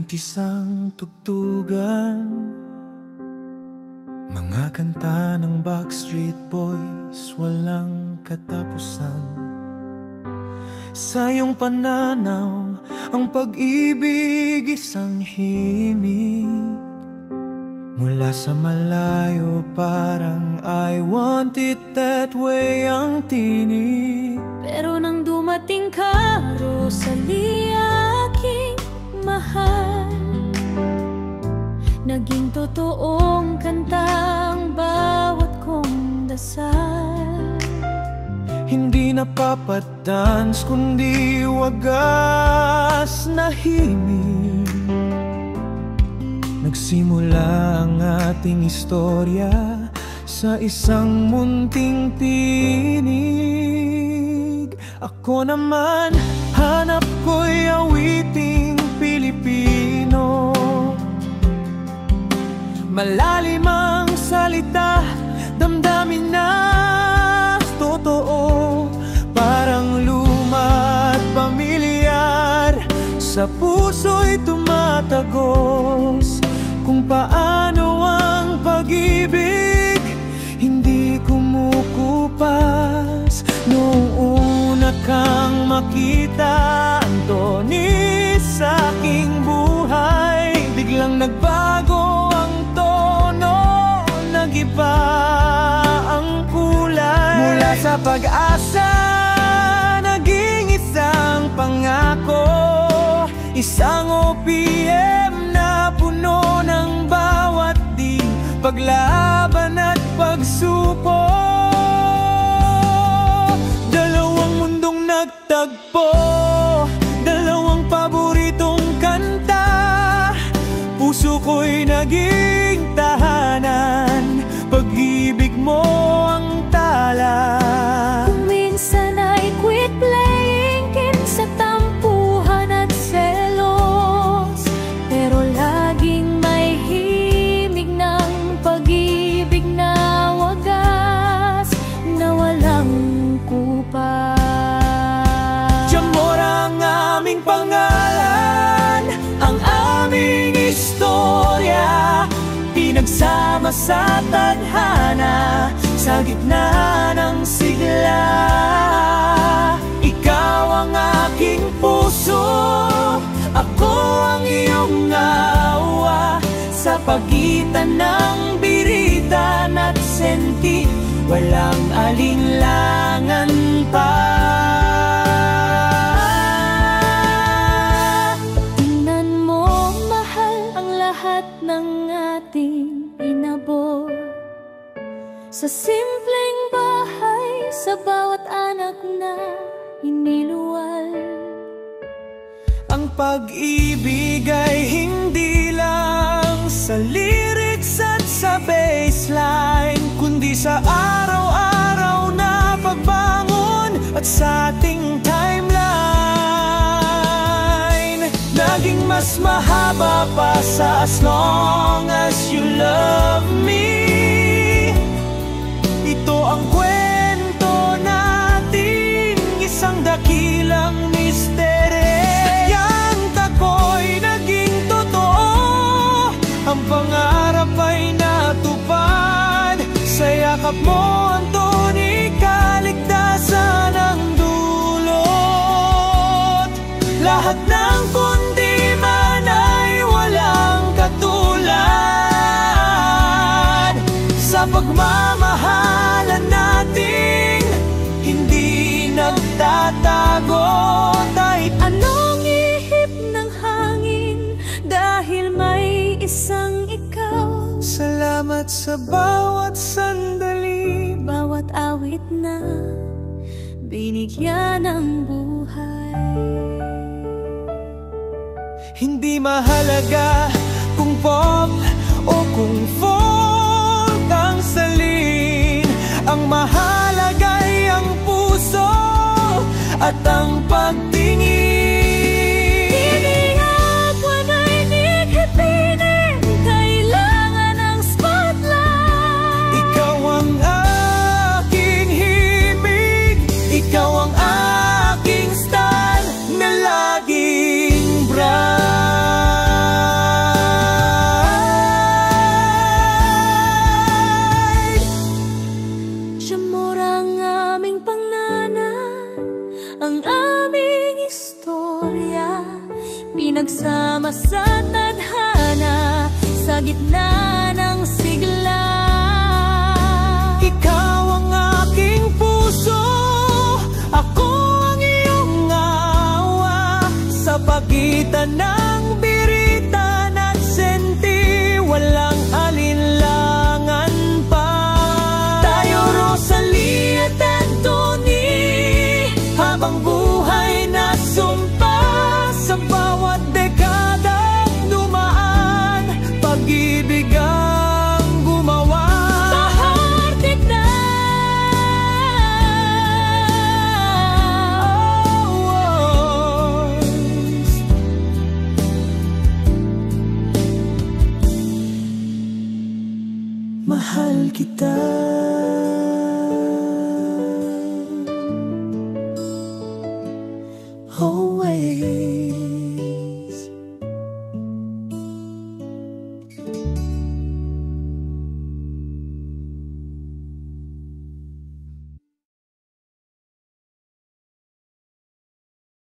Nalintisang tugtugan, mga kanta ng Backstreet Boys, walang katapusan. Sa iyong pananaw, ang pag-ibig isang himig. Mula sa malayo parang I want it that way ang tinig. Pero nang dumating ka, Rosalia, aking mahal, naging totoong kanta ang bawat kong dasal. Hindi na papadance kundi wagas na himig. Nagsimula ang ating istorya sa isang munting tinig. Ako naman, hanap ko'y awiting Pilipino. Malalim ang salita, damdamin na totoo. Parang luma at pamilyar, sa puso'y tumatagos. Kung paano ang pag-ibig hindi kumukupas. Noong una kang makita, Anthony, sa aking buhay, biglang nagbago ang tono, nag-iba ang kulay. Mula sa pag-asa, naging isang pangako, isang OPM na puno ng bawat di paglaban at pagsupok. Dalawang mundong nagtagpo, dalawang paboritong kanta. Puso ko'y naging tahanan, pag-ibig mo ang tala. Kung minsan ay quit playing game sa tampuhan at selos, pero laging may himig ng pag-ibig na wagas, na walang kupas. Jamora ang aming pangalan, ang aming istorya, pinagsama sa tadhana, sa gitna ng sigla. Ikaw ang aking puso, ako ang iyong awa. Sa pagitan ng biritan at senti, walang alinlangan pa. Tingnan mo, mahal, ang lahat ng ating inabot. Sa simpleng bahay, sa bawat anak na iniluwal. Ang pag-ibig ay hindi lang sa lyrics at sa baseline, kundi sa araw-araw na pagbangon at sa ating timeline. Naging mas mahaba pa sa As Long As You Love Me. Ito ang kwento natin, isang dakilang misteryo. Sadyang tako'y naging totoo, ang pangarap ay natupad. Sa yakap mo, Anthony, kaligtasan ang dulot. Lahat ng kundi man ay walang katulad. Sa pagmamahalan natin, hindi nagtatago. Kahit Anong ihip ng hangin, dahil may isang ikaw. salamat sa bawat sandali, Bawat awit na binigyan ng buhay. hindi mahalaga kung pop o kung folk ang salin. Ang mahalaga ay ang puso at ang pagtingin. Tiniyak, wana'y nikipinin, kailangan ng spotlight. Ikaw ang aking himig, ikaw ang aking star na laging bright. pinagsama sa tadhana, sa gitna ng sigla. Ikaw ang aking puso, ako ang iyong awa, sa pagitan ng biritan at senti, walang alinlangan pa. Tayo, Rosalie at Anthony, habang buhay na sumpa, sa bawat dekadang dumaan, pag-ibig ang gumawa. Kahit na mahal kita.